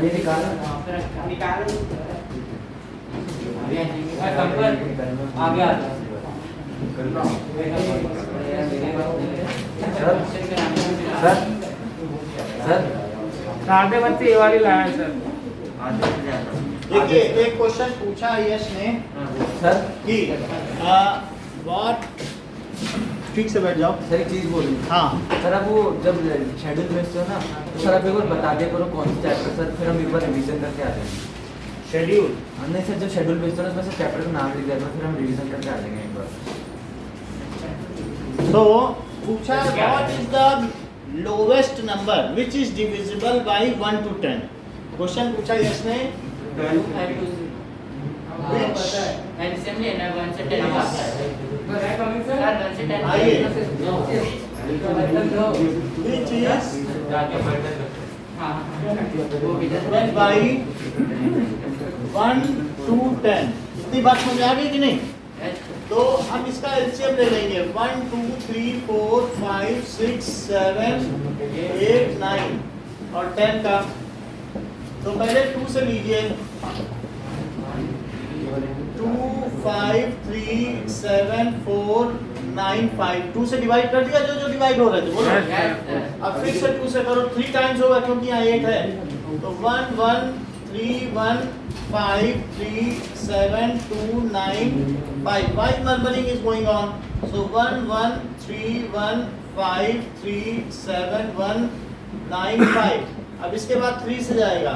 ये निकाल आगे आ सर सर साढ़े बच्चे ये वाली लाया सर। देखिए एक क्वेश्चन पूछा यश ने सर कि व्हाट, ठीक से बैठ जाओ। सर एक चीज़ बोलूँ। हाँ सर आप वो जब शेड्यूल भेजते हो ना तो सर आप एक बार बता दिया करो कौन सा चैप्टर, सर फिर हम एक बार रिवीजन करके आ जाएंगे। शेड्यूल नहीं सर जब शेड्यूल भेजते हो ना उसमें से चैप्टर का नाम लिख दिया करो, फिर हम रिवीजन करके आ जाएंगे एक बार। तो पूछा what is the lowest number which is divisible by 1 to 10। Question पूछा यश ने एलसीएम लेना 1 से 10 आता है। सर 1 से 10 आइए विच विच इज हां वो भी डिविजिबल बाय 1 to 10। इतनी बात समझ आ गई कि नहीं? तो हम इसका एलसीएम ले लेंगे 1 2 3 4 5 6 7 8 9 और 10 का। तो पहले 2 से लीजिए 2 5 3 7 4 9 5। 2 से डिवाइड कर दिया जो डिवाइड हो रहे थे बोलो। अब फिर से 2 से करो 3 टाइम्स होगा क्योंकि यहाँ 8 है। तो 1 1 3 1 5 3 7 2 9 5। Why murmuring is going on? So 1 1 3 1 5 3 7 1 9 5। अब इसके बाद 3 से जाएगा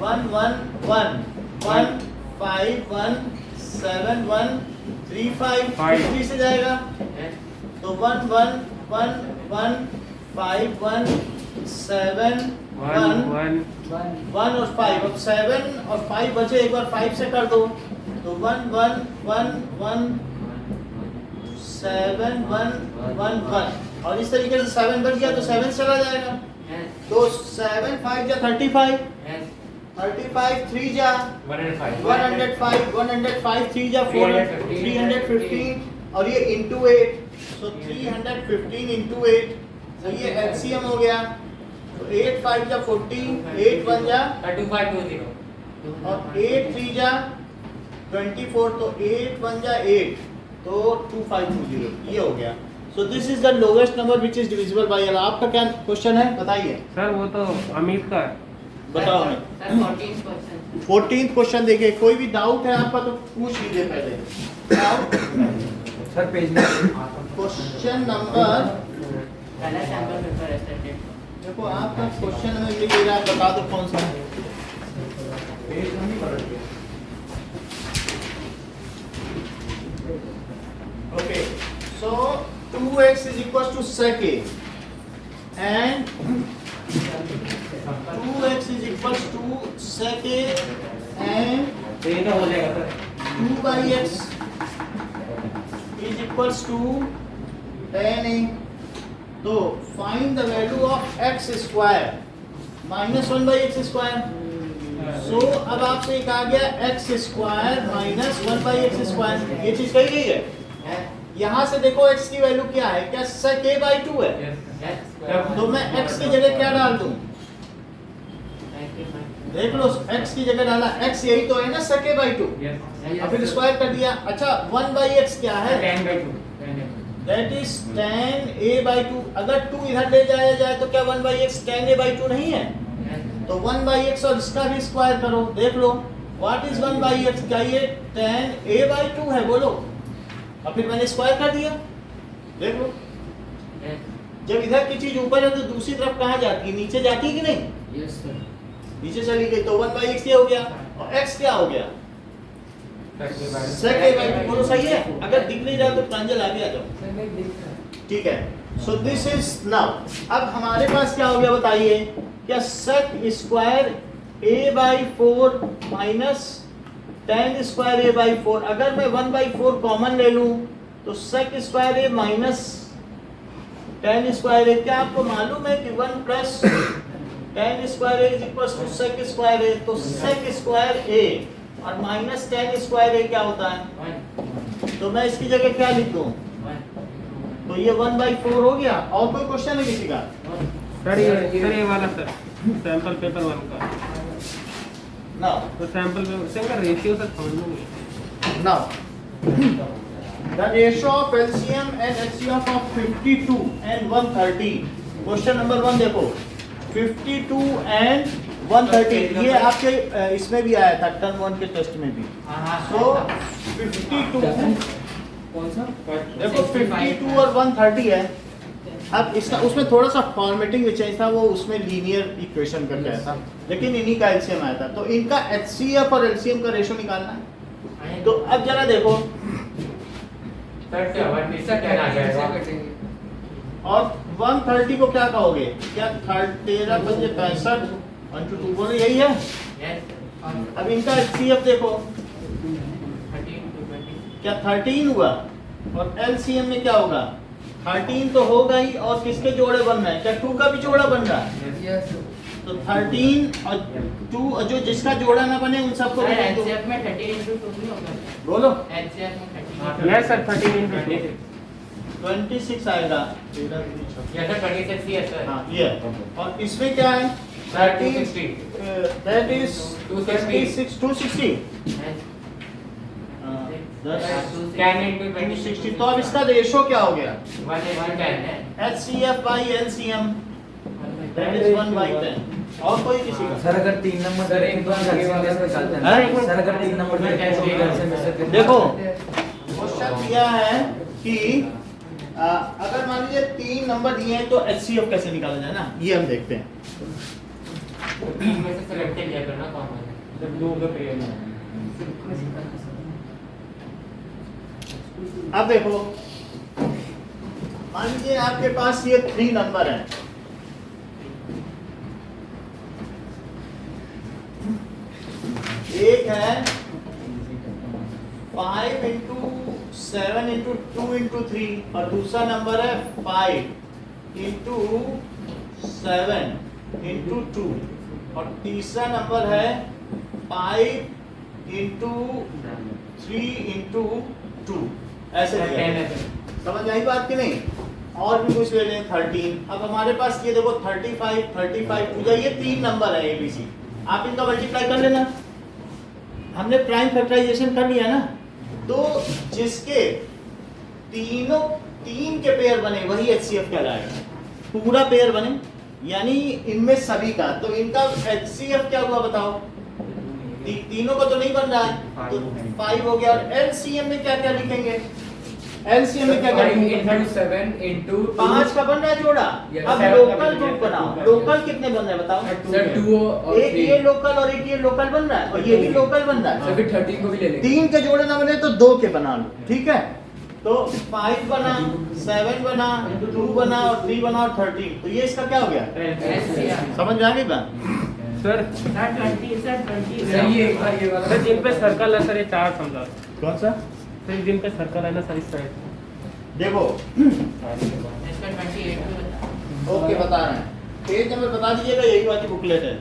1 1 1 1 5 1 7 1 3 5। 3 से जाएगा तो 1 1 1 1 5 1 7 1 1 और 5। अब 7 और 5 बचे, एक बार 5 से कर दो तो 1 1 1 1 7 1 1 1। और इस तरीके से 7 बच गया तो 7 चला जाएगा। तो 7 5 जा 35, 35 3 जा 105, 105 3 जा 315 और ये इंटू 8। सो 315 इंटू 8। तो ये एलसीएम हो गया। तो 8 5 जा 14, 8 1 जा 2520 और 8 3 जा 24। तो 8 1 जा 8 तो 2520 ये हो गया। So this is the lowest number which is divisible by L. आपका क्या क्वेश्चन है बताइए? सर वो तो अमित का है। बताओ हमें। सर 14%। 14th क्वेश्चन देखिए। कोई भी डाउट है आपका तो पूछ लीजिए पहले। डाउट सर पेज में क्वेश्चन नंबर, पहला सैंपल पेपर है सर। देखो आपका क्वेश्चन में ये दे रहा है, बता दो कौन सा है। Okay so 2x is equals to sec a and 2x is equals to sec a and तो ये तो हो जाएगा sir. 2 by x is equals to tan a। तो find the value of x square minus 1 by x square। सो अब आपसे एक आ गया x square minus 1 by x square. ये चीज कही गई है। यहाँ से देखो x की वैल्यू क्या है, क्या sec a by 2 है। तो मैं x की जगह क्या डाल दूं? देख लो x की जगह डाला, x यही तो है ना sec a by 2। अब फिर स्क्वायर कर दिया। अच्छा 1 by x क्या है? 10/2 that is tan a by 2। अगर 2 इधर ले जाया जाए तो क्या 1 by x tan a by 2 नहीं है? तो 1 by x और इसका भी स्क्वायर करो। देख लो व्हाट इज 1 by x, क्या ये tan a by 2 है बोलो। और फिर मैंने स्क्वायर कर दिया। देख लो जब इधर की चीज ऊपर है तो दूसरी तरफ कहाँ जाती है? नीचे जाती है कि नहीं? Yes sir. नीचे चली गई। तो 1 by x ये हो गया और x क्या हो गया? sec a by 2। बोलो सही है? अगर दिख नहीं रहा तो प्रांजल आगे आ जाओ। ठीक है सो दिस इज नाउ। अब हमारे पास क्या हो गया बताइए? क्या sec square a by 4 minus tan square a by 4। अगर मैं 1 by 4 कॉमन ले लूं तो sec square a minus tan square a। क्या आपको मालूम है कि 1 plus tan square a is equal to sec square a। तो sec स्क्वायर a और माइनस tan स्क्वायर a क्या होता है? तो मैं इसकी जगह क्या लिख दूं? तो ये 1 by 4 हो गया। और कोई क्वेश्चन है किसी का? सर ये वाला सर सैंपल पेपर 1 का। नाउ तो सैंपल पे से का रेशियो सर समझ में नहीं now the ratio of LCM and HCF of 52 and 130 question number 1 देखो 52 and 130 ये आपके इसमें भी आया था टर्म 1 के टेस्ट में भी सो 52 कौन सा देखो 52 और 130 है अब इसका उसमें थोड़ा सा फॉर्मेटिंग भी चेंज था वो उसमें लीनियर इक्वेशन करके आया था लेकिन इन्हीं का एलसीएम आया था तो इनका एचसीएफ और एलसीएम का रेशो निकालना है तो अब जरा देखो और 130 को क्या कहोगे क्या 13 पंजे 65 1 to 2 बोलो यही है अब इनका एचसीएफ देखो क्या 13 हुआ और एलसीएम में क्या होगा 13 तो होगा ही और किसके जोड़े बन रहे हैं क्या 2 का भी जोड़ा बन रहा है तो 13 और 2 जो जिसका जोड़ा ना बने उन सबको एचसीएफ में 30 into 2 नहीं होगा बोलो एचसीएफ में 30 यस सर 13 into 26 आएगा ये सर 26 ही है सर हाँ ये और इसमें क्या है 260 दैट इज 260 260 10 into 260 तो अब इसका रेशो क्या हो गया 1:10 HCF by LCM that is 1/10 और कोई किसी का सर अगर 3 नंबर देखें तो हम कैसे निकालते हैं सर अगर 3 नंबर देखें तो कैसे मैसेज देखो क्वेश्चन दिया है कि अगर मान लीजिए 3 नंबर दिए हैं तो HCF कैसे निकाला जाए ना ये हम देखते हैं तीन में से सेलेक्ट किया करना कौन है जब दो का पेयर में अब देखो मान लीजिए आपके पास ये 3 नंबर है एक है 5 into 7 into 2 into 3 और दूसरा नंबर है 5 into 7 into 2 और तीसरा नंबर है 5 into 3 into 2 ऐसे दिया है। समझ आई बात कि नहीं और भी कुछ ले लें 13 अब हमारे पास ये देखो 35 35 पूजा ये 3 नंबर है ABC आप इनका मल्टीप्लाई कर लेना हमने प्राइम फैक्टराइजेशन कर लिया ना तो जिसके तीन के पेयर बने वही HCF कहलाएगा पूरा पेयर बने यानी इनमें सभी का तो इनका HCF क्या हुआ बताओ तीनों का तो नहीं बन रहा है तो 5 हो गया और LCM में क्या क्या लिखेंगे LCM में क्या क्या लिखेंगे 7 into 5 का बन रहा है जोड़ा अब लोकल ग्रुप बनाओ लोकल कितने बन रहे हैं बताओ सर 2 और एक ये लोकल और एक ये लोकल बन रहा है और ये भी लोकल बन रहा है सर फिर 13 को भी ले लेंगे 3 के जोड़े ना बने तो 2 के बना लो ठीक है तो 5 बना 7 बना 2 बना और 3 बना और 13 तो ये इसका क्या हो गया समझ में आ गई बात सर 20 सर 20 सर ये एक बार ये वाला सर जिन पे सर्कल है सर ये चार समझा कौन सा सर जिन पे सर्कल है ना सर इस साइड देखो इसका 28 ओके बता रहे हैं पेज नंबर बता दीजिएगा यही वाली बुकलेट है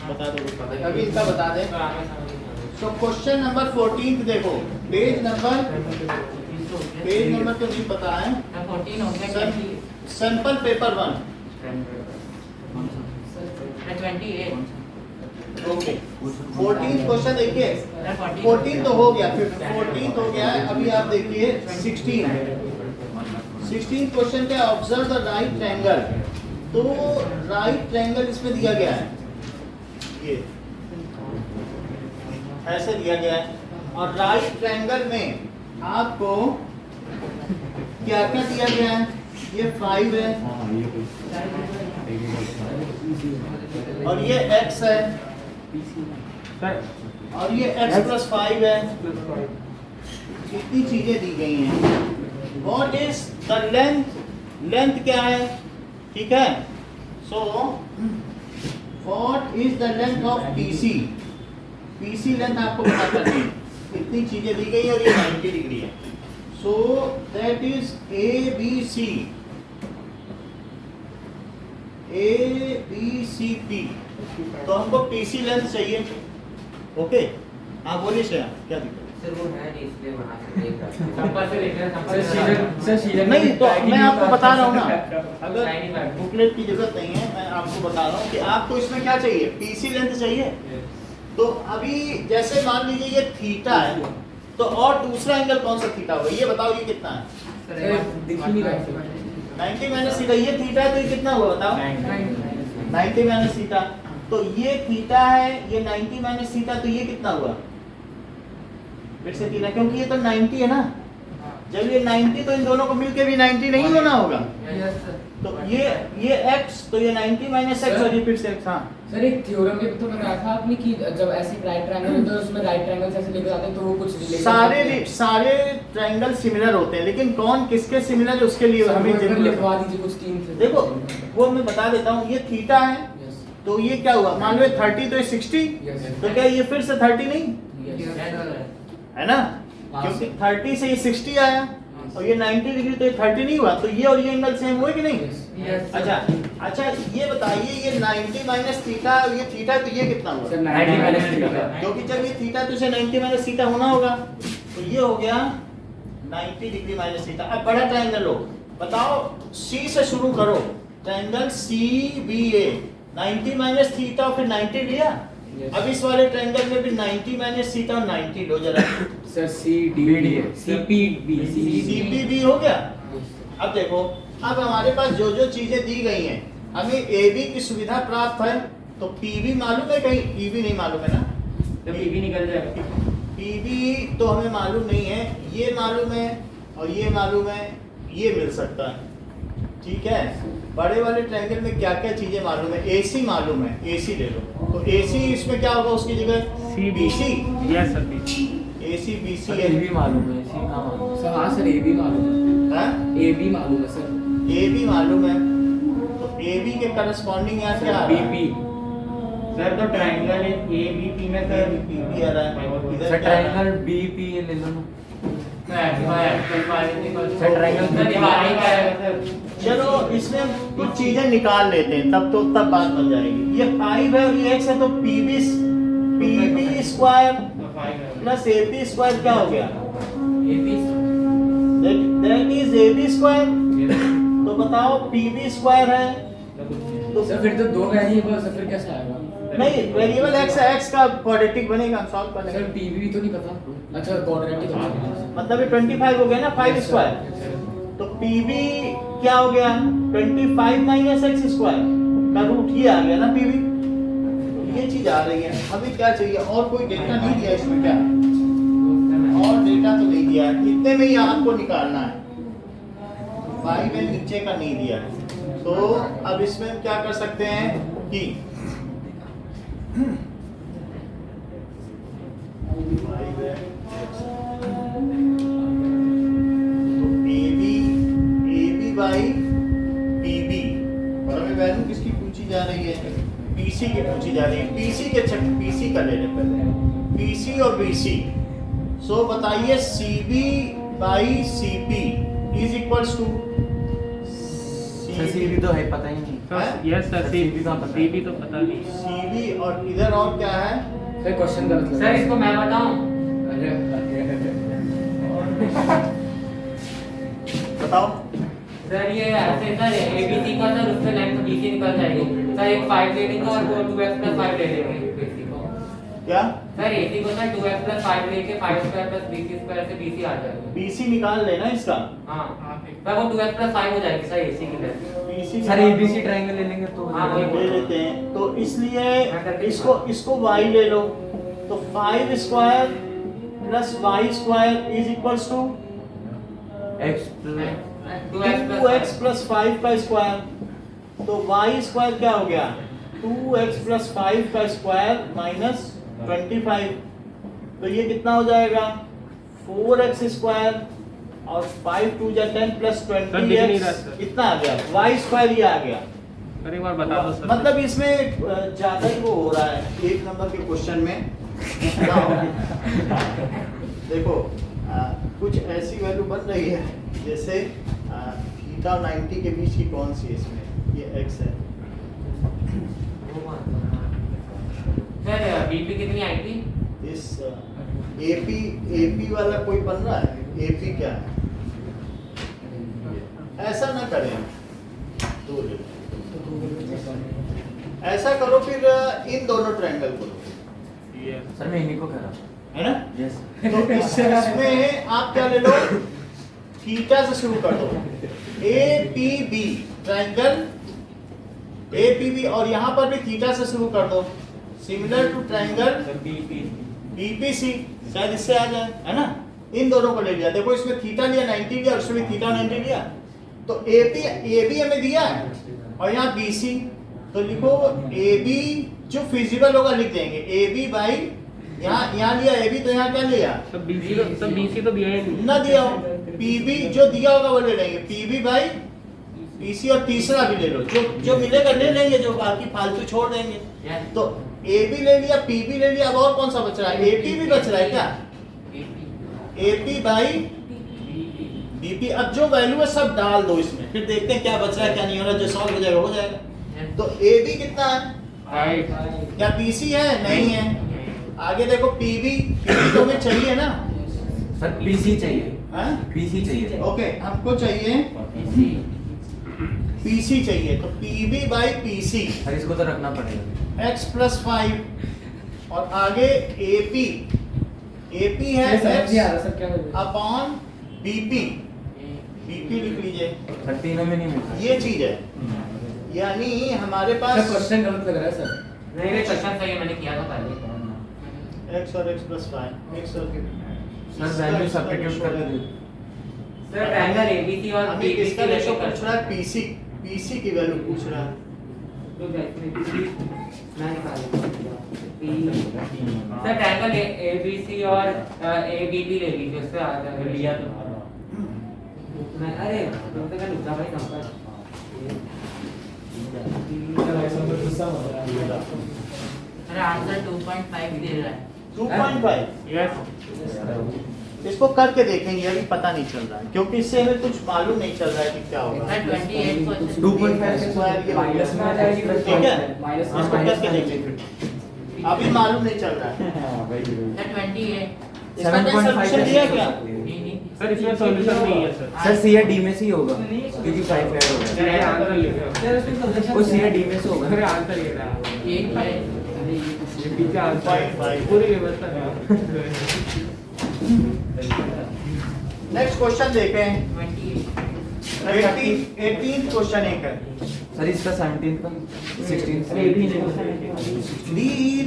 बता दो अभी इनका बता दें सो क्वेश्चन नंबर 14 देखो पेज नंबर तो नहीं पता है 14 हो गया 20 सैंपल पेपर 1 28 ओके 14 क्वेश्चन देखिए 14 तो हो गया फिर 14 हो गया है अभी आप देखिए 16 क्वेश्चन क्या ऑब्जर्व द राइट ट्रायंगल तो राइट ट्रायंगल इसमें दिया गया है ये ऐसे दिया गया है और राइट ट्रायंगल में आपको क्या क्या दिया गया है ये 5 है और ये x है सर और ये x plus 5 है इतनी चीजें दी गई हैं व्हाट इज द लेंथ क्या है ठीक है so what is the length of PC length आपको पता करनी है इतनी चीजें दी गई है और ये 90 डिग्री है सो दैट इज ABCP तो हमको PC लेंथ चाहिए ओके आप बोलिए श्रेया क्या दिक्कत सर वो है नहीं इसलिए वहां से देख रहा था संपर्क से लेकर सर शीलन नहीं तो मैं आपको बता रहा हूँ ना Shiny अगर back. बुकलेट की जरूरत नहीं है मैं आपको बता रहा हूँ कि आपको इसमें क्या चाहिए PC लेंथ चाहिए तो अभी जैसे मान लीजिए ये थीटा है, तो और दूसरा एंगल कौन सा थीटा होगा, ये बताओ ये कितना है? दिख ही नहीं रहा 90 माइनस थीटा। ये थीटा है तो ये कितना हुआ बताओ? 90 माइनस थीटा। तो ये थीटा है, ये 90 माइनस थीटा, तो ये कितना हुआ? फिर से थीटा, क्योंकि ये तो 90 है ना। जब ये 90 तो इन दोनों को मिलके भी 90 नहीं होना होगा। तो ये x, तो ये 90 माइनस x और ये फिर से x। हाँ सर, एक थ्योरम में तो बताया था आपने कि जब ऐसे राइट ट्रायंगल होता है उसमें राइट ट्रायंगल से ऐसे लेके आते हैं तो वो कुछ रिलेशन सारे ट्रायंगल सिमिलर होते हैं, लेकिन कौन किसके सिमिलर है उसके लिए हमें जरूरत लिखवा दीजिए कुछ टीम से। देखो वो मैं बता देता हूँ। ये थीटा है तो ये क्या हुआ, मान लो 30 तो ये 60, तो क्या ये फिर से 30 नहीं है ना, क्योंकि 30 से ये 60 आया और ये 90 डिग्री, तो ये 30 नहीं हुआ, तो ये और ये एंगल सेम हुए कि नहीं? अच्छा ये बताइए, ये 90 माइनस थीटा और ये थीटा, तो ये कितना हुआ? 90 माइनस थीटा, क्योंकि जब ये थीटा तो इसे 90 माइनस थीटा होना होगा, तो ये हो गया 90 डिग्री माइनस थीटा। अब बड़ा ट्रायंगल लो, बताओ C से शुरू करो, ट्रायंगल CBA 90 माइनस थीटा और फिर 90 लिया। अब इस वाले ट्रायंगल में भी 90 माइनस थीटा और 90 लो जरा। सर CPB हो गया। अब देखो, अब हमारे पास जो जो चीजें दी गई हैं, हमें AB की सुविधा प्राप्त है, तो PB मालूम है, कहीं PB नहीं मालूम है ना, तो PB निकल जाएगा। PB तो हमें मालूम नहीं है, ये मालूम है और ये मालूम है, ये मिल सकता है, ठीक है। बड़े वाले ट्रायंगल में क्या क्या चीजें मालूम है? AC मालूम है, AC ले लो, तो AC इसमें क्या होगा उसकी जगह? BC। Yes sir, AC BC ये भी मालूम है, सी का मालूम सर। हाँ सर, AB मालूम है। है, AB मालूम है सर। AB मालूम है, तो AB के करस्पॉन्डिंग यहाँ क्या आ रहा है? BP सर तो ट्रायंगल ABP में सर PB आ रहा है, है। इधर सर क्या आ रहा है? ट्रायंगल BP ये ले लो ना। सर ट्रायंगल चलो इसमें कुछ चीजें निकाल लेते हैं, तब बात बन जाएगी। ये 5 है और ये x है, तो PB square plus AP square क्या हो गया? That is AB square. तो बताओ PB स्क्वायर है, तो सर फिर तो दो वेरिएबल्स है, फिर कैसे आएगा? नहीं, वेरिएबल x है, x का क्वाड्रेटिक बनेगा, सॉल्व कर सर लेंगे। PB भी तो नहीं पता। अच्छा, क्वाड्रेटिक हो गया। मतलब ये 25 हो गया ना, 5 स्क्वायर, तो PB क्या हो गया? 25 माइनस x स्क्वायर का रूट, ये आ गया ना PB। तो ये चीज आ रही है। हमें क्या चाहिए, और कोई डेटा नहीं दिया इसमें क्या? और डेटा तो नहीं दिया है, इतने में ही आपको निकालना है, 5 में नीचे का नहीं दिया है। तो अब इसमें हम क्या कर सकते हैं कि AB बाई PB, और हमें वैल्यू किसकी पूछी जा रही है? PC की पूछी जा रही है। PC का ले लें पहले, PC और BC। सो बताइए CB by CP is equals to CB तो है, पता ही नहीं। यस सर, CB का पता है। CB तो पता नहीं। CB और इधर और क्या है? सर क्वेश्चन गलत लगा। सर इसको मैं बताऊं? बताओ। सर ये ऐसे सर ABC का सर उससे लेंथ BC निकल जाएगी सर। एक 5 ले लेंगे और 2x + 5 ले लेंगे BC को। क्या? सर AC को सर 2x + 5 लेके 5² + BC² से BC आ जाएगा। BC निकाल लेना इसका। हाँ सर वो 2x + 5 हो जाएगी सर AC की length. BC sir ABC triangle ले लेंगे तो हाँ, वही ले लेते हैं, तो इसलिए इसको y ले लो, तो 5 square plus y square is equals to x plus 2x plus 5 का स्क्वायर, तो y स्क्वायर क्या हो गया? 2x प्लस 5 का स्क्वायर माइनस 25, तो ये कितना हो जाएगा? 4x स्क्वायर और 5 2 जा 10 प्लस 20x, कितना आ गया? y स्क्वायर ये आ गया। अरे एक बार बता दो सर। मतलब इसमें ज्यादा ही वो हो रहा है, एक नंबर के क्वेश्चन में क्या हो गया? देखो कुछ ऐसी वैल्यू बन रही है जैसे थीटा 90 के बीच की कौन सी है इसमें? ये x है। सर BP कितनी आई थी? इस AP वाला कोई बन रहा है? AP क्या है? ऐसा ना करें, दो ले लो। ऐसा करो फिर इन दोनों ट्रायंगल को लो, सर मैं इन्हीं को कह रहा हूँ। है ना? यस तो इसमें आप क्या ले लो, थीटा से शुरू कर दो, APB ट्रायंगल APB, और यहाँ पर भी थीटा से शुरू कर दो, सिमिलर टू ट्रायंगल BPC, शायद इससे आ जाए, है ना? इन दोनों को ले लिया, देखो इसमें थीटा लिया 90 लिया, उसमें थीटा 90 लिया, तो AB हमें दिया है और यहाँ BC, तो लिखो AB जो फिजिबल होगा लिख देंगे, AB बाई यहाँ लिया AB, तो यहाँ क्या लिया BC तो दिया ही नहीं। ना दिया हो, PB जो दिया होगा वो ले लेंगे, PB बाई PC, और तीसरा भी ले लो, जो मिलेगा ले लेंगे, जो बाकी फालतू छोड़ देंगे। तो AB ले लिया, PB ले लिया, अब और कौन सा बच रहा है? AP भी बच रहा है क्या? AP by BP। अब जो वैल्यू है सब डाल दो इसमें, फिर देखते हैं क्या बच रहा है क्या नहीं हो रहा, जो सॉल्व हो जाएगा हो जाएगा। तो AB कितना है? क्या BC है? नहीं है। आगे देखो PB तो हमें चाहिए ना सर, PC चाहिए, हाँ? PC चाहिए। ओके, हमको चाहिए PC चाहिए, तो PB बाई PC, सर इसको तो रखना पड़ेगा। x प्लस 5, और आगे AP है समझ नहीं आ रहा x सर क्या कर रहे हैं? अपॉन BP लिख लीजिए, सर तीनों में नहीं मिलता। ये चीज है, यानी हमारे सर पास क्वेश्चन गलत लग रहा है सर। नहीं नहीं क्वेश्चन सही है, मैंने किया था पहले। x और x प्लस 5 x और सर वैल्यू सब्स्टिट्यूट कर दीजिए। सर ट्रायंगल ABC और हमें BPC किसका लेके रेशो कर पूछ रहा है? PC की वैल्यू पूछ रहा है। सर ट्रायंगल ABC और ABB ले लीजिए, उससे आ जाएगा। लिया तो मैं अरे तुमसे का लुका भाई नंबर अरे आंसर 2.5 दे रहा है। 2.5 यस। इसको करके देखेंगे, अभी पता नहीं चल रहा है, क्योंकि इससे हमें कुछ मालूम नहीं चल रहा है कि क्या होगा। सर 28 2.5 स्क्वायर ये माइनस में आ जाएगी फिर। ठीक है, माइनस में इसको माइनस करके देखेंगे, अभी मालूम नहीं चल रहा है। सर 28 इसका कोई सॉल्यूशन दिया क्या? सर इसमें सॉल्यूशन नहीं है सर। सर C या D में से ही होगा, क्योंकि 5 ऐड हो गया। सर ये आंसर लिखो। वो C या D में से होगा। सर आंसर ये रहा। एक है ये पीछे आंसर है। पूरी व्यवस्था है। नेक्स्ट क्वेश्चन देखें, 28 18 क्वेश्चन एक है। सर इसका 17 का 16 D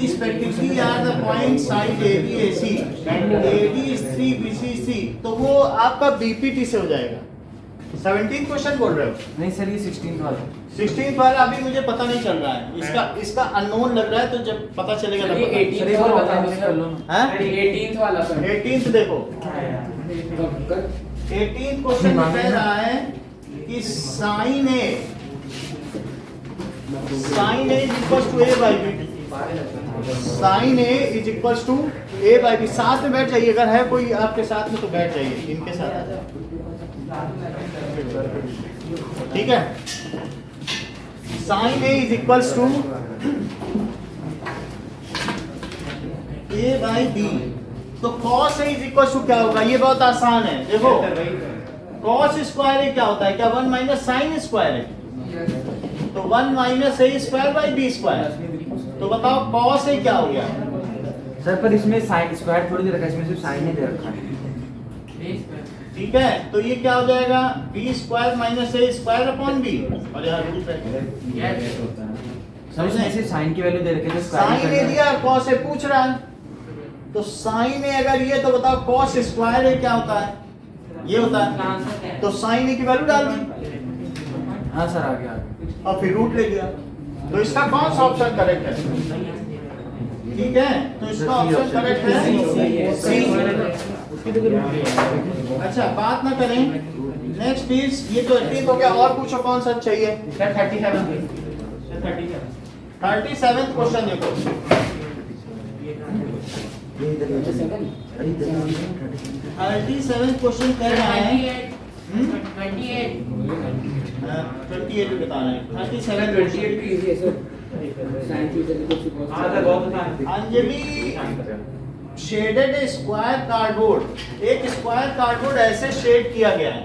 respectively are the points side AB AC, AD is 3 BC C, तो वो आपका BPT से हो जाएगा। 17 क्वेश्चन बोल रहे हो? नहीं सर, ये 16 वाला। 16 वाला अभी मुझे पता नहीं चल रहा है, इसका अननोन लग रहा है, तो जब पता चलेगा तब ये पता 18 सर एक वाला बार बता दो बताइए, सर। कर लो ना। हाँ? 18th वाला सर। 18th देखो, 18 क्वेश्चन कह रहा है कि sine A is equals to A by B, sine A is equals to A by B। साथ में बैठ जाइए, अगर है कोई आपके साथ में तो बैठ जाइए, इनके साथ, ठीक है। Sine A is equals to A by B, तो cos A is equals to क्या होगा? ये बहुत आसान है, देखो cos स्क्वायर A क्या होता है? क्या 1 माइनस साइन स्क्वायर है? तो 1 minus A square by B square, तो बताओ cos A क्या हो गया? सर पर इसमें साइन स्क्वायर थोड़ी दे रखा है, इसमें सिर्फ साइन ही दे रखा है। ठीक है, तो ये क्या हो जाएगा? B square minus A square upon B, और यहाँ रूट है। सर इसमें सिर्फ साइन की वैल्यू दे रखी है, तो साइन स्क्वायर A दिया, cos A पूछ रहा है, तो साइन A अगर ये, तो बताओ cos स्क्वायर A क्या होता है? ये होता है, तो साइन A की वैल्यू डाल दी हाँ सर, आगे आगे। और फिर रूट ले गया, तो इसका कौन सा ऑप्शन करेक्ट है? ठीक है, तो इसका ऑप्शन करेक्ट है सी। अच्छा, बात ना करें, नेक्स्ट इज ये तो 18 हो गया, और पूछो कौन सा चाहिए? 37 क्वेश्चन देखो, 37 क्वेश्चन कह रहा है 28 बताना है। 37 28 भी इजी है सर। साइन थीटा की कुछ हाँ सर बहुत आसान है। अंजलि शेडेड स्क्वायर कार्डबोर्ड, एक स्क्वायर कार्डबोर्ड ऐसे शेड किया गया है,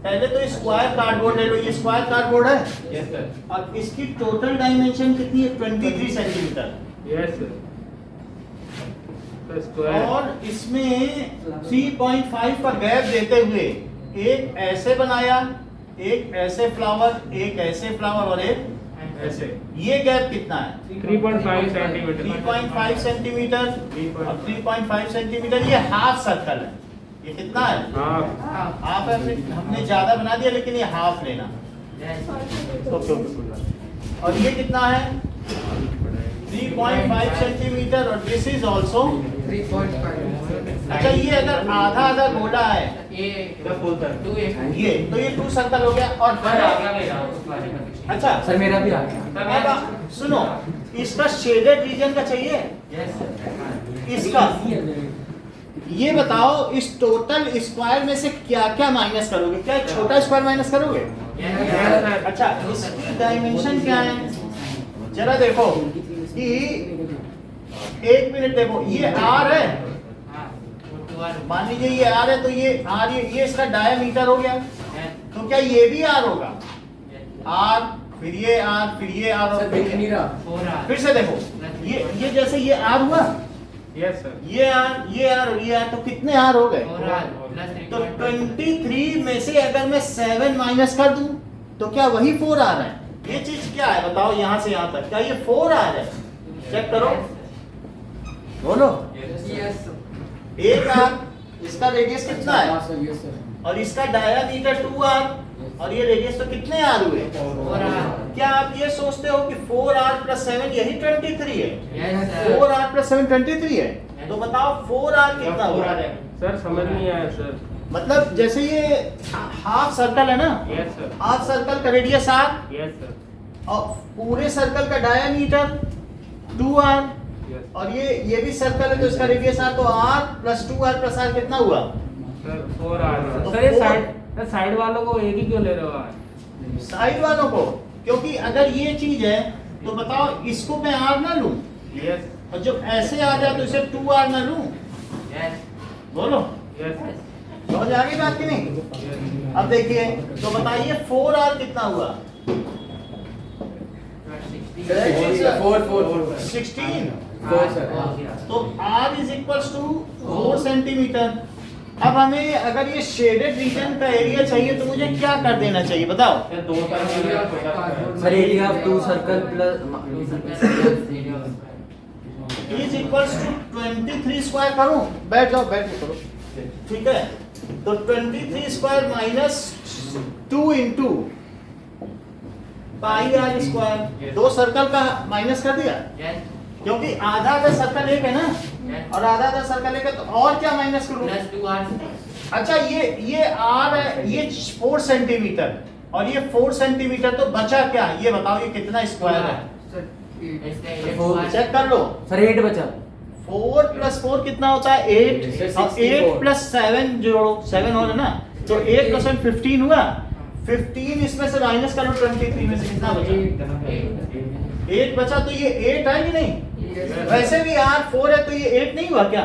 पहले तो स्क्वायर कार्डबोर्ड ले लो, ये स्क्वायर कार्डबोर्ड है यस सर और इसकी टोटल डायमेंशन कितनी है 23 सेंटीमीटर यस सर स्क्वायर और इसमें 3.5 का गैप देते हुए एक ऐसे बनाया, एक ऐसे फ्लावर, एक ऐसे फ्लावर और एक ऐसे ये गैप कितना है 3.5 सेंटीमीटर 3.5 सेंटीमीटर और 3.5 सेंटीमीटर ये हाफ सर्कल है। ये कितना है हाफ हाफ है, फिर हमने ज्यादा बना दिया लेकिन ये हाफ लेना। ओके और ये कितना है 3.5 सेंटीमीटर और दिस इज आल्सो 3.5 अच्छा ये अगर आधा आधा गोला है ये फुल सर ये तो ये 2 सर्कल हो गया और पर आ गया मेरा उस वाले का picture। अच्छा सर मेरा भी आ गया। अब सुनो इसका शेडेड रीजन का चाहिए यस सर इसका ये बताओ इस टोटल स्क्वायर में से क्या क्या माइनस करोगे, क्या एक छोटा स्क्वायर माइनस करोगे? अच्छा इसकी डायमेंशन क्या है जरा देखो कि 1 मिनट देखो ये आर है, मान लीजिए ये आर है तो ये आर ये इसका डायमीटर हो गया तो क्या ये भी आर होगा आर फिर ये आर फिर ये आर और सर फिर देख नहीं ये। रहा फिर से देखो ये जैसे ये आर हुआ यस सर ये आर और ये आर तो कितने आर हो गए? तो 23 में से अगर मैं 7 माइनस कर दूं तो क्या वही 4 आ रहा है? ये चीज क्या है बताओ यहाँ से यहाँ तक क्या ये 4 आ रहा है? चेक करो बोलो यस एक आर इसका रेडियस कितना है सर यस सर और इसका डायमीटर 2 आर और ये रेडियस तो कितने आर हुए? क्या आप ये सोचते हो कि 4r + 7 यही 23 है? 4r + 7 23 है तो बताओ 4r कितना हुआ? सर समझ नहीं आया सर मतलब जैसे ये हाफ सर्कल है ना, यस सर हाफ सर्कल का रेडियस r यस सर और पूरे सर्कल का डायमीटर 2r यस और ये भी सर्कल है तो इसका रेडियस r तो r + 2r + r कितना हुआ? सर 4 तो सर ये four- साइड वालों को एक ही क्यों ले रहे हो आप? साइड वालों को क्योंकि अगर ये चीज है तो बताओ इसको मैं r ना लूं यस और जब ऐसे आ जाए तो इसे 2r ना लूं? बोलो यस समझ आ गई बात की नहीं? अब देखिए तो बताइए 4r कितना हुआ? 16 तो r = 4 सेंटीमीटर। अब हमें अगर ये शेडेड रीजन का एरिया चाहिए तो मुझे क्या कर देना चाहिए बताओ? Sir area of 2 circle plus is equals to 23 square करूं? बैठ जाओ करो ठीक है तो 23 square minus 2 into pi r square 2 circle का माइनस कर दिया क्योंकि आधा आधा सर्कल एक है ना और आधा आधा सर्कल एक है तो और क्या माइनस करूं? अच्छा ये आर है ये 4 सेंटीमीटर और ये 4 सेंटीमीटर तो बचा क्या ये बताओ ये कितना स्क्वायर है? चेक कर लो सर 8 बचा 4 + 4 कितना होता है 8 और 8 + 7 जोड़ो 7 हो रहा ना तो 8 + 7 15 हुआ 15 इसमें से माइनस करो 23 में से कितना बचा 8 बचा तो ये 8 है कि नहीं? वैसे भी r 4 है तो ये 8 नहीं हुआ क्या?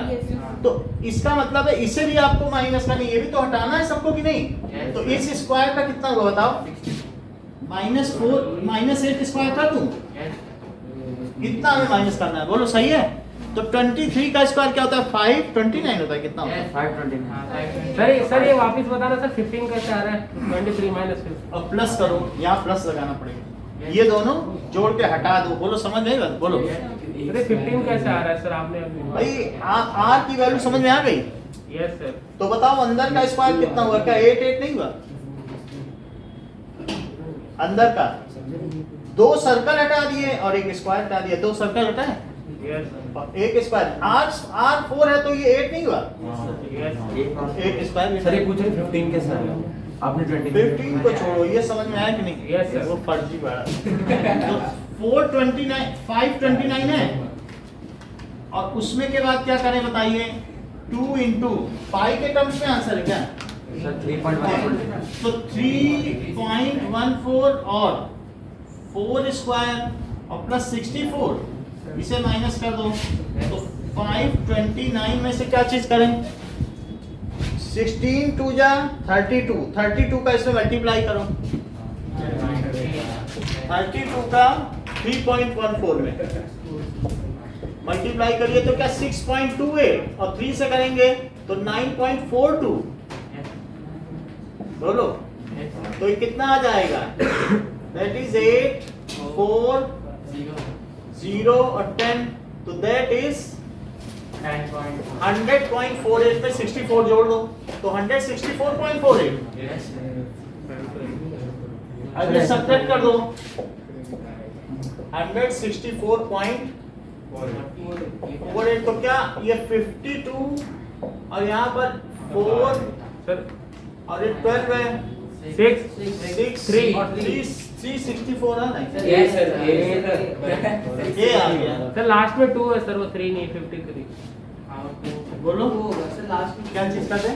तो इसका मतलब है इसे भी आपको माइनस करना ये भी तो हटाना है सबको कि नहीं? तो इस स्क्वायर का कितना हुआ बताओ -8 स्क्वायर कर दूं कितना हमें माइनस करना है बोलो सही है? तो 23 का स्क्वायर क्या होता है 5 29 होता है कितना होता है? 529 सर ये वापस बताना सर 15 कैसे आ रहा है 23 माइनस 15 और प्लस करो यहाँ प्लस लगाना पड़ेगा ये दोनों जोड़ के हटा दो बोलो समझ नहीं बात बोलो अरे 15 कैसे आ रहा है सर आपने भाई r की वैल्यू समझ में आ गई? यस सर तो बताओ अंदर का स्क्वायर कितना हुआ क्या 8 नहीं हुआ? अंदर का 2 सर्कल हटा दिए और एक स्क्वायर हटा दिया 2 सर्कल हटाए यस और एक स्क्वायर r 4 है तो ये 8 नहीं हुआ? यस 8 स्क्वायर सर ये पूछ रहे 15 के साथ आपने 15 को छोड़ो ये समझ में आया कि नहीं? Yes, sir. वो फर्जी पड़ा तो 429 529 है और उसमें के बाद क्या करें बताइए 2 इंटू पाई के टर्म्स में आंसर है क्या? सर 3.14 तो 3.14 और 4 स्क्वायर और प्लस 64 इसे माइनस कर दो तो 529 में से क्या चीज करें 16 टू जा 32, 32 का इसमें मल्टीप्लाई करो, 32 का 3.14 में मल्टीप्लाई करिए तो क्या 6.28 और 3 से करेंगे तो 9.42, बोलो तो ये कितना आ जाएगा, दैट इज 8 4 0 और 10, तो दैट इज 100.48 में 64 जोड़ दो तो 164.48, अब ये सब्ट्रैक्ट कर दो 164.48 तो क्या ये 52 और यहाँ पर 4 सर और ये 12 है 6 3 और 364 है ना, यस सर ये आ गया। सर लास्ट में 2 है सर, वो 3 नहीं 53। बोलो सर लास्ट में क्या चीज का है,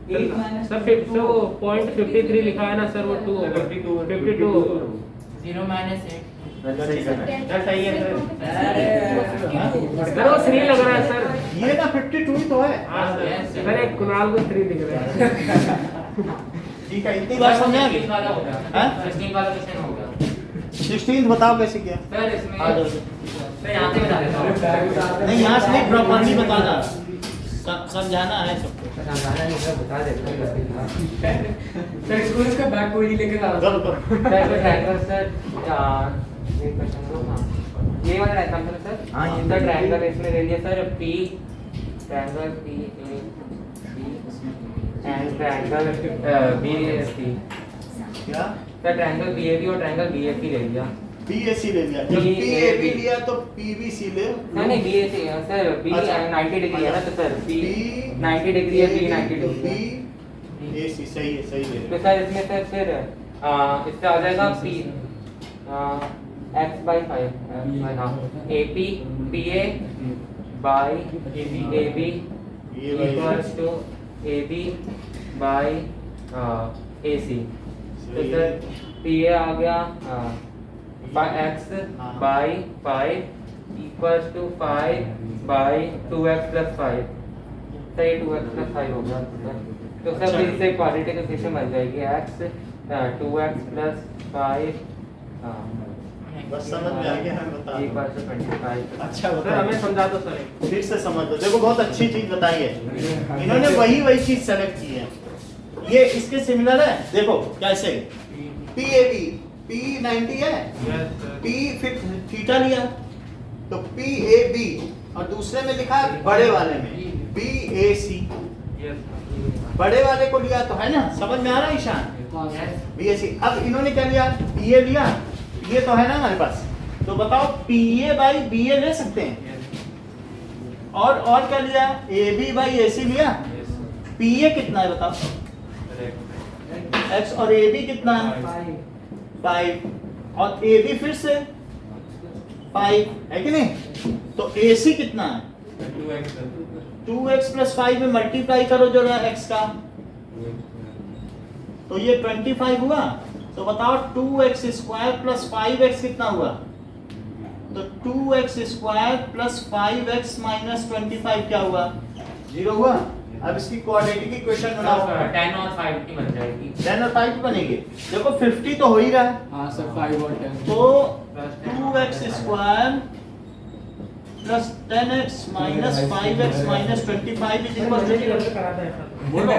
8 माइनस सर वो पॉइंट 53 लिखा है ना सर, वो 2 होगा 52 होगा। 0 माइनस 8 सर सही है सर। अरे सर वो 3 लग रहा है सर। ये ना 52 ही तो है। हाँ सर एक कुणाल को 3 दिख रहा है। ठीक है, इतनी बात समझ आ गई। 16 वाला होगा, हाँ? 16 वाला क्वेश्चन होगा 16 बताओ कैसे किया, सर इसमें आ जाओ। सर यहाँ से बता देता हूँ नहीं यहाँ से नहीं, प्रॉपर्ली बताना, समझाना है सबको। समझाना नहीं सर, बता देते हैं। सर इसको इसका बैक कोई नहीं लेकर आ रहा करो करो। ट्रायंगल सर ये क्वेश्चन को, हाँ ये वाला रहता है सर। हाँ, ये सर ट्रायंगल इसमें ले लिया sir P, triangle P A and triangle B C, क्या sir triangle B A B और ट्रायंगल बी ए सी ले लिया। PAC ले लिया, जब PAB PAB लिया तो PBC ले। नहीं B A C sir, B अच्छा। 90 डिग्री है ना, तो सर बी B 90 डिग्री है, बी 90 डिग्री है। BAC सही है, सही ले तो लिया। सर इसमें सर फिर इससे आ जाएगा पी x by 5 हाँ AP PA by AB ये भाई equals to AB by AC। तो सर PA आ गया by x by 5 equals to 5 by 2x plus 5, sir ये 2x plus 5 हो गया सर। तो सर फिर इससे क्वाड्रेटिक इक्वेशन बन जाएगी x 2x plus 5 बस समझ में आ गया, हम बता दो। equals to 25। अच्छा सर बता, हमें समझा दो सर। फिर से समझ लो, देखो बहुत अच्छी चीज बताई है इन्होंने, वही चीज सेलेक्ट की है। ये इसके सिमिलर है, देखो कैसे PAB P90 है, P फिर थीटा लिया तो PAB और दूसरे में लिखा है बड़े वाले में BAC, बड़े वाले को लिया तो है ना, समझ में आ रहा है ईशान, BAC। अब इन्होंने क्या लिया, PA लिया, ये तो है ना हमारे पास, तो बताओ PA by BA ले सकते हैं, और क्या लिया, AB by AC लिया, PA कितना है बताओ, X और AB कितना है 5 और AB फिर से 5 है कि नहीं, तो AC कितना है 2x plus 5 में मल्टीप्लाई करो जो रहा x का, तो ये 25 हुआ, तो बताओ 2x स्क्वायर प्लस 5x कितना हुआ, तो 2x square plus 5x minus 25 क्या हुआ, 0 हुआ। अब इसकी क्वाड्रेटिक इक्वेशन बनाओ, 10 और 5 की बन जाएगी। 10 और 5 बनेंगे, देखो 50 तो हो ही रहा है, हाँ सर 5 और 10 तो 2x square plus 10x minus 5x minus 25 is equal to 0। बोलो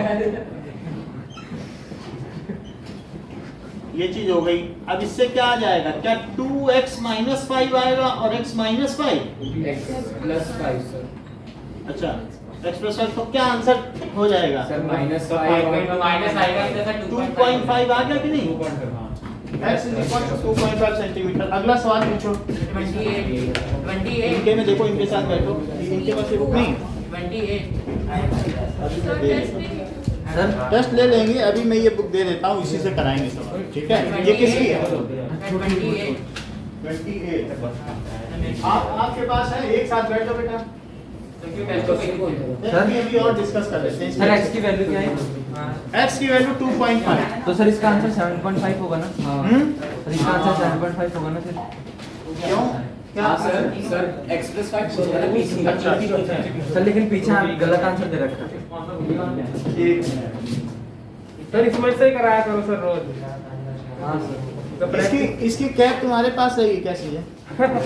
ये चीज हो गई। अब इससे क्या आ जाएगा, क्या 2x माइनस 5 आएगा और x minus 5, x plus 5 sir. अच्छा x प्लस 5, तो क्या आंसर हो जाएगा, सर माइनस तो 5 माइनस आएगा तो सर 2.5 आ गया कि नहीं, x is equal to 2.5 centimetre. अगला सवाल पूछो, 28 इनके में देखो, इनके साथ बैठो, इनके पास ये बुक नहीं, 28 अभी मैं दे देता हूं। सर टेस्ट ले लेंगे, अभी मैं ये बुक दे देता हूँ, इसी से कराएंगे सवाल, ठीक है। ये किसकी है, 28। आपके पास है, एक साथ बैठ जाओ बेटा, सर अभी और डिस्कस कर लेते हैं। सर x की वैल्यू क्या है, x की वैल्यू 2.5, तो सर इसका आंसर 7.5 होगा ना, हाँ हम्म, सर इसका आंसर 7.5 होगा ना सर, क्यों क्या हाँ सर x+5 पूछा था पीछे। अच्छा सर लेकिन पीछे गलत आंसर दे रखा है। एक सर इसमें से ही कराया करो सर रोज। हाँ सर। तो इसकी कैप तुम्हारे पास है, कैसी है?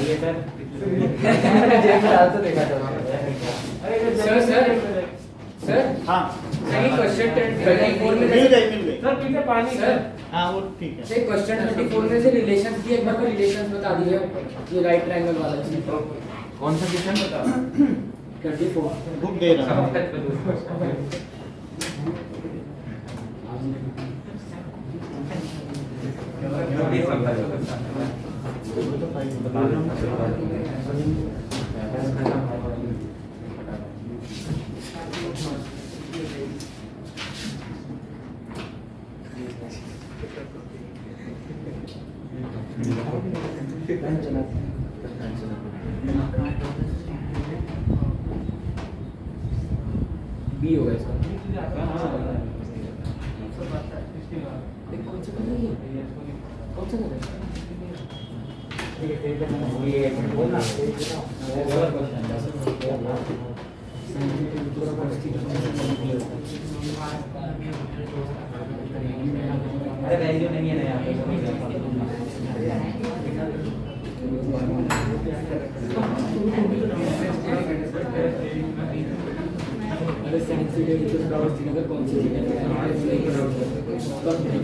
ये सर मैंने जेब में डाल तो देखा था। सर हाँ सही क्वेश्चन 24 में मिल गई सर पीछे पानी सर हाँ वो ठीक है। सही क्वेश्चन 24 में से रिलेशंस की एक बार को रिलेशंस बता दीजिए, ये राइट ट्रायंगल वाला चीज। कौन सा क्वेश्चन बता? 24 बुक दे रहा हूँ। बी होगा इसका। कौन सा कलर है? कौन सा कलर है? अरे वैल्यू नहीं है ना यहाँ पे। अरे सेंसिटिव श्रीनगर कौन सी जगह है?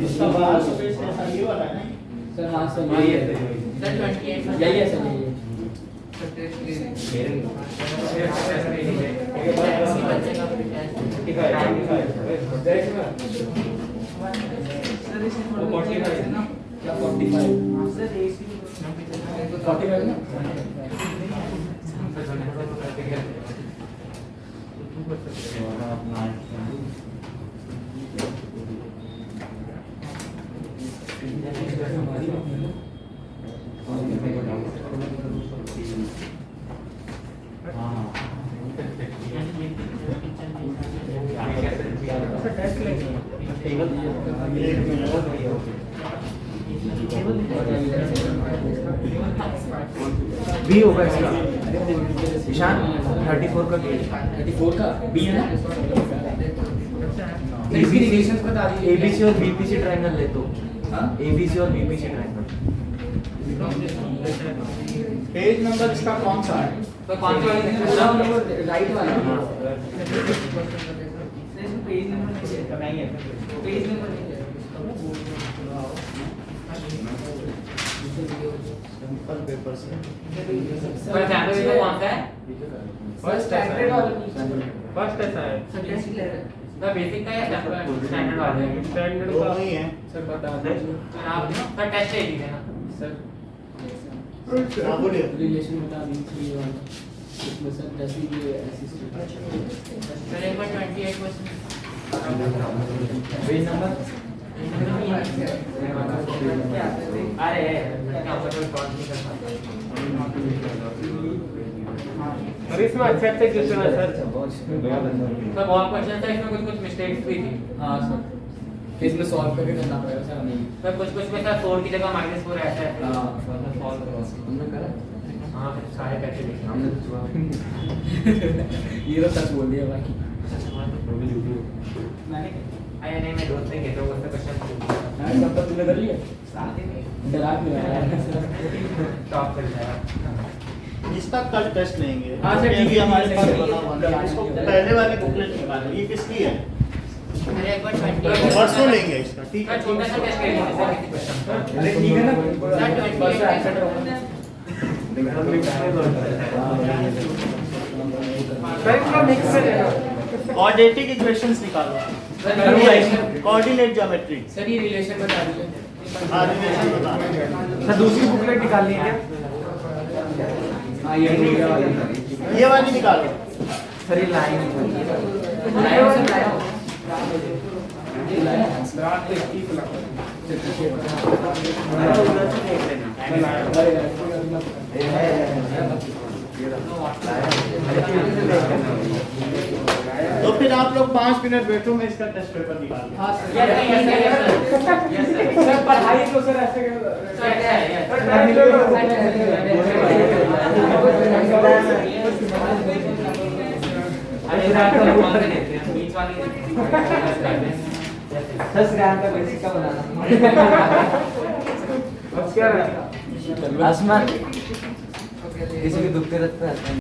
इसका बाहर स्पेस ऐसा ये वाला है ना? सर हाँ सर हाँ, ये यही सर, है सर यही क्या 45 ना? बी होगा इसका। ईशान 34 का 34 का बी है ना? ABC रिलेशंस बता दीजिए। ABC और BPC ट्रायंगल ले तो। हाँ? ABC और BPC ट्रायंगल। पेज नंबर इसका कौन सा है? तो कौन सा वाला राइट वाला। पेज नंबर नहीं है। पेज नंबर नहीं है। सिंपल पेपर से। पर सैंपल तो कौन सा है? फर्स्ट स्टैंडर्ड वाला फर्स्ट ऐसा है द बेसिक का या स्टैंडर्ड वाला है? स्टैंडर्ड दो का। ही है। सर बता दीजिए आप सर टेस्ट दे दीजिए ना। सर। हाँ बोलिए। रिलेशन बता दीजिए ये वाला। इसमें सर जैसे ये असिस्टेंट। सर एक बार 28%। पेज नंबर अरे क्या कोई कॉल नहीं कर पाता। और इसमें अच्छे अच्छे क्वेश्चन है सर। सर बहुत क्वेश्चन था, इसमें कुछ कुछ मिस्टेक्स भी थी। हाँ सर इसमें सॉल्व करके करना पड़ेगा सर हमें। सर कुछ कुछ में सर 4 की जगह -4 ऐसा है। हाँ सॉल्व करो। हमने करा हाँ फिर सारे पैसे देखे हमने तो ये तो सच बोल दिया बाकी। अरे नहीं मैं दोस्त नहीं कहता हूँ, उससे क्वेश्चन हाँ सब तो तूने कर लिया। साथ ही में डरा के लगाया टॉप कर जाएगा। इसका कल टेस्ट लेंगे। हाँ, सर, ये ठीक भी है, हमारे ठीक पास है, बना हुआ ठीक है। है। इसको पहले वाली बुकलेट निकालो। ये किसकी है? अरे एक बार 28 परसों लेंगे इसका। ठीक है। सर छोटा सा टेस्ट करेंगे सर किसी क्वेश्चन का। अरे ठीक है ना सर इसका मिक्स है ना। क्वाड्रेटिक इक्वेशंस निकालो। Coordinate geometry. सर ये रिलेशन बता दीजिए। हाँ रिलेशन बता। सर दूसरी बुकलेट निकालनी है क्या? हाँ ये वाली। ये वाली निकालो। सर ये लाइन तो फिर आप लोग 5 मिनट बैठो, मैं इसका टेस्ट पेपर निकाल दूँ। हाँ सर सर पढ़ाई तो सर ऐसे सर सर अरे रात को कौन से लेते हैं बीच वाले 10 ग्राम का बेसिक का बनाना। अब क्या आसमान किसी भी दुखते रहता है।